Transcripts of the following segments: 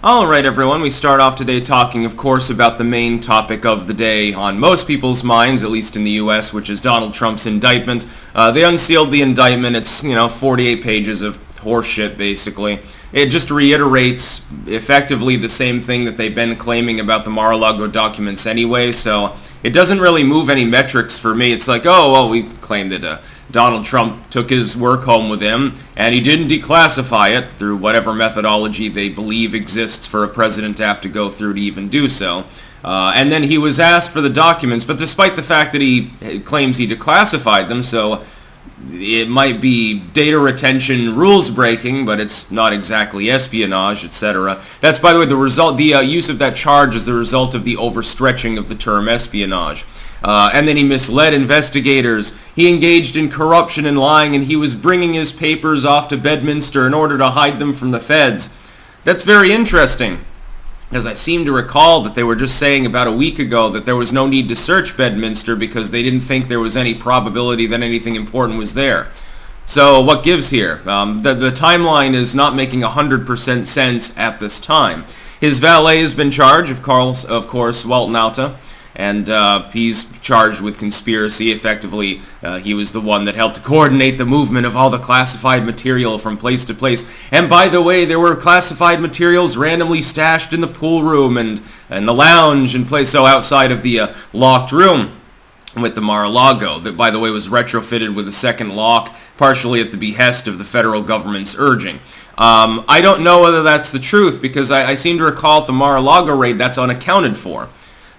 Alright everyone, we start off today talking of course about the main topic of the day on most people's minds, at least in the US, which is Donald Trump's indictment. They unsealed the indictment. It's, 48 pages of horseshit basically. It just reiterates effectively the same thing that they've been claiming about the Mar-a-Lago documents anyway, so it doesn't really move any metrics for me. It's like, oh, well, we claimed that Donald Trump took his work home with him, and he didn't declassify it through whatever methodology they believe exists for a president to have to go through to even do so. And then he was asked for the documents, but despite the fact that he claims he declassified them, so it might be data retention rules breaking, but it's not exactly espionage, etc. That's, by the way, the result. The use of that charge is the result of the overstretching of the term espionage. And then he misled investigators. He engaged in corruption and lying, and he was bringing his papers off to Bedminster in order to hide them from the feds. That's very interesting, because I seem to recall that they were just saying about a week ago that there was no need to search Bedminster because they didn't think there was any probability that anything important was there. So what gives here? The timeline is not making 100% sense at this time. His valet has been charged, of course, Walt Nauta. And he's charged with conspiracy. Effectively, he was the one that helped coordinate the movement of all the classified material from place to place. And by the way, there were classified materials randomly stashed in the pool room and the lounge and place, so outside of the locked room with the Mar-a-Lago, that, by the way, was retrofitted with a second lock, partially at the behest of the federal government's urging. I don't know whether that's the truth, because I seem to recall at the Mar-a-Lago raid that's unaccounted for.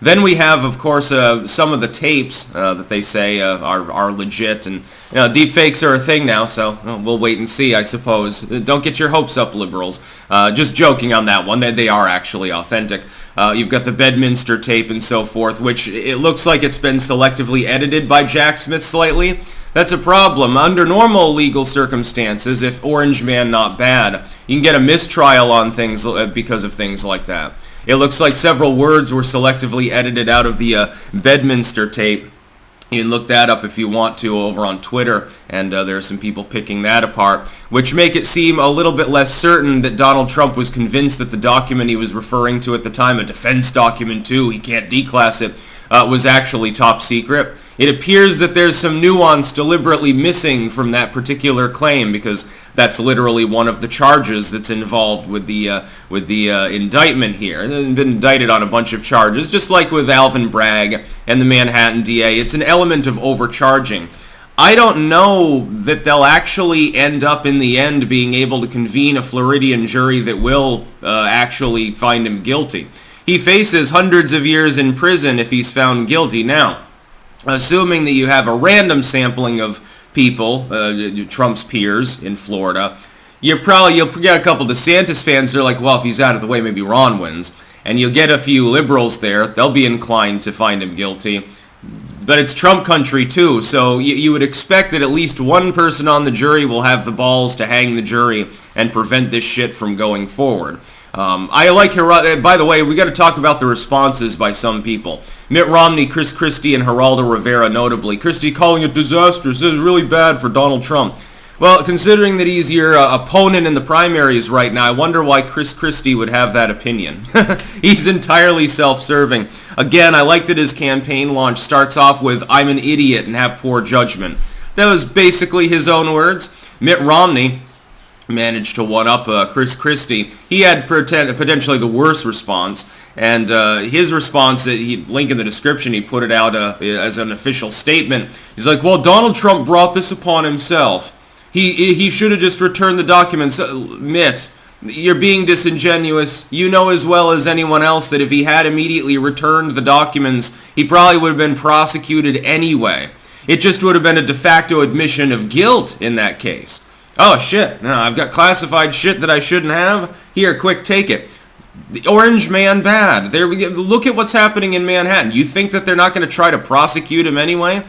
Then we have, of course, some of the tapes that they say are legit, and deepfakes are a thing now, so we'll wait and see, I suppose. Don't get your hopes up, liberals. Just joking on that one. They are actually authentic. You've got the Bedminster tape and so forth, which it looks like it's been selectively edited by Jack Smith slightly. That's a problem. Under normal legal circumstances, if Orange Man not bad, you can get a mistrial on things because of things like that. It looks like several words were selectively edited out of the Bedminster tape. You can look that up if you want to over on Twitter, and there are some people picking that apart, which make it seem a little bit less certain that Donald Trump was convinced that the document he was referring to at the time, a defense document too, he can't declass it, was actually top secret. It appears that there's some nuance deliberately missing from that particular claim, because that's literally one of the charges that's involved with the indictment here. They've been indicted on a bunch of charges, just like with Alvin Bragg and the Manhattan DA. It's an element of overcharging. I don't know that they'll actually end up in the end being able to convene a Floridian jury that will actually find him guilty. He faces hundreds of years in prison if he's found guilty. Now, assuming that you have a random sampling of people, Trump's peers in Florida, you'll get a couple DeSantis fans that are like, well, if he's out of the way, maybe Ron wins. And you'll get a few liberals there. They'll be inclined to find him guilty. But it's Trump country, too, so you would expect that at least one person on the jury will have the balls to hang the jury and prevent this shit from going forward. I like, by the way, we got to talk about the responses by some people. Mitt Romney, Christie, and Geraldo Rivera, notably. Christie calling it disastrous. This is really bad for Donald Trump. Well, considering that he's your opponent in the primaries right now, I wonder why Christie would have that opinion. He's entirely self-serving. Again, I like that his campaign launch starts off with, "I'm an idiot and have poor judgment." That was basically his own words. Mitt Romney managed to one-up Christie. He had potentially the worst response, and his response, link in the description, he put it out as an official statement. He's like, well, Donald Trump brought this upon himself. He should have just returned the documents. Mitt, you're being disingenuous. You know as well as anyone else that if he had immediately returned the documents, he probably would have been prosecuted anyway. It just would have been a de facto admission of guilt in that case. Oh, shit. No, I've got classified shit that I shouldn't have. Here, quick, take it. The Orange Man bad. There we go. Look at what's happening in Manhattan. You think that they're not going to try to prosecute him anyway?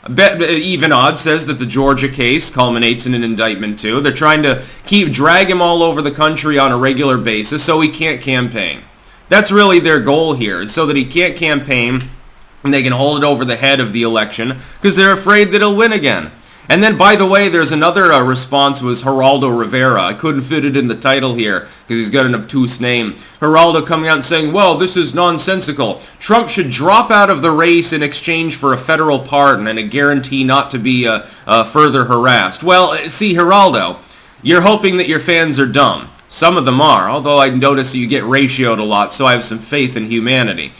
Even Odd says that the Georgia case culminates in an indictment too. They're trying to drag him all over the country on a regular basis so he can't campaign. That's really their goal here, so that he can't campaign and they can hold it over the head of the election because they're afraid that he'll win again. And then, by the way, there's another response was Geraldo Rivera. I couldn't fit it in the title here because he's got an obtuse name. Geraldo coming out and saying, well, this is nonsensical. Trump should drop out of the race in exchange for a federal pardon and a guarantee not to be further harassed. Well, see, Geraldo, you're hoping that your fans are dumb. Some of them are, although I notice that you get ratioed a lot, so I have some faith in humanity.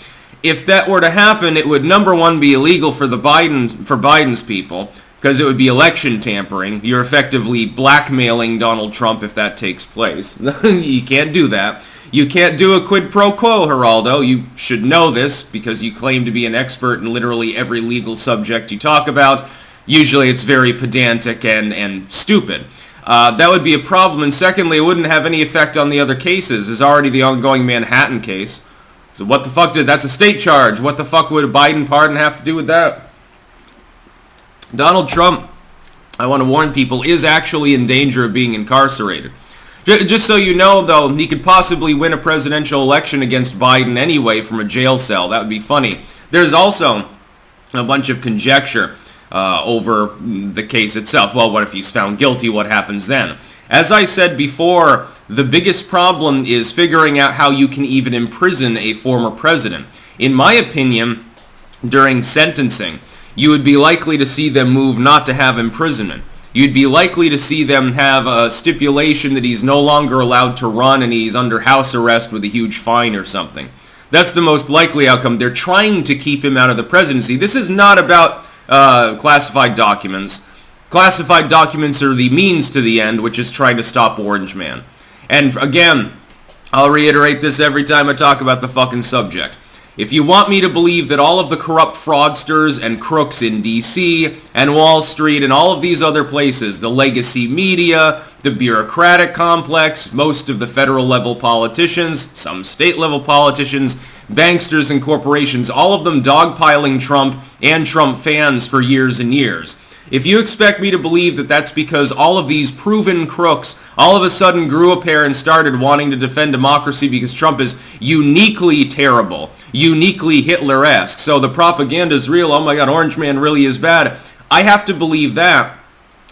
If that were to happen, it would, number one, be illegal for Biden's people, because it would be election tampering. You're effectively blackmailing Donald Trump if that takes place. You can't do that. You can't do a quid pro quo, Geraldo. You should know this because you claim to be an expert in literally every legal subject you talk about. Usually it's very pedantic and stupid. That would be a problem. And secondly, it wouldn't have any effect on the other cases. There's already the ongoing Manhattan case. So what the fuck that's a state charge. What the fuck would a Biden pardon have to do with that? Donald Trump, I want to warn people, is actually in danger of being incarcerated. Just so you know, though, he could possibly win a presidential election against Biden anyway from a jail cell. That would be funny. There's also a bunch of conjecture over the case itself. Well, what if he's found guilty? What happens then? As I said before, the biggest problem is figuring out how you can even imprison a former president. In my opinion, during sentencing, you would be likely to see them move not to have imprisonment. You'd be likely to see them have a stipulation that he's no longer allowed to run and he's under house arrest with a huge fine or something. That's the most likely outcome. They're trying to keep him out of the presidency. This is not about classified documents. Classified documents are the means to the end, which is trying to stop Orange Man. And again, I'll reiterate this every time I talk about the fucking subject. If you want me to believe that all of the corrupt fraudsters and crooks in D.C. and Wall Street and all of these other places, the legacy media, the bureaucratic complex, most of the federal level politicians, some state level politicians, banksters and corporations, all of them dogpiling Trump and Trump fans for years and years. If you expect me to believe that that's because all of these proven crooks all of a sudden grew a pair and started wanting to defend democracy because Trump is uniquely terrible, uniquely Hitler-esque, so the propaganda is real, oh my god, Orange Man really is bad, I have to believe that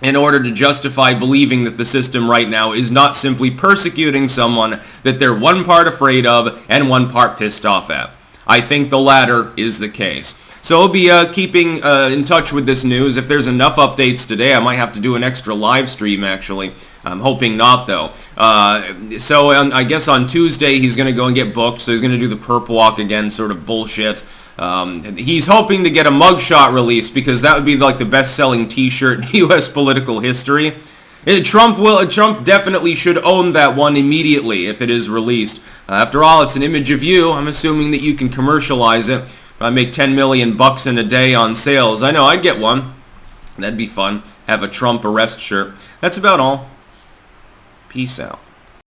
in order to justify believing that the system right now is not simply persecuting someone that they're one part afraid of and one part pissed off at. I think the latter is the case. So I'll be keeping in touch with this news. If there's enough updates today, I might have to do an extra live stream, actually. I'm hoping not, though. So I guess on Tuesday, he's going to go and get booked, so he's going to do the perp walk again, sort of bullshit. He's hoping to get a mugshot released, because that would be like the best-selling t-shirt in U.S. political history. Trump definitely should own that one immediately if it is released. After all, it's an image of you. I'm assuming that you can commercialize it. I make 10 million bucks in a day on sales. I know, I'd get one. That'd be fun. Have a Trump arrest shirt. That's about all. Peace out.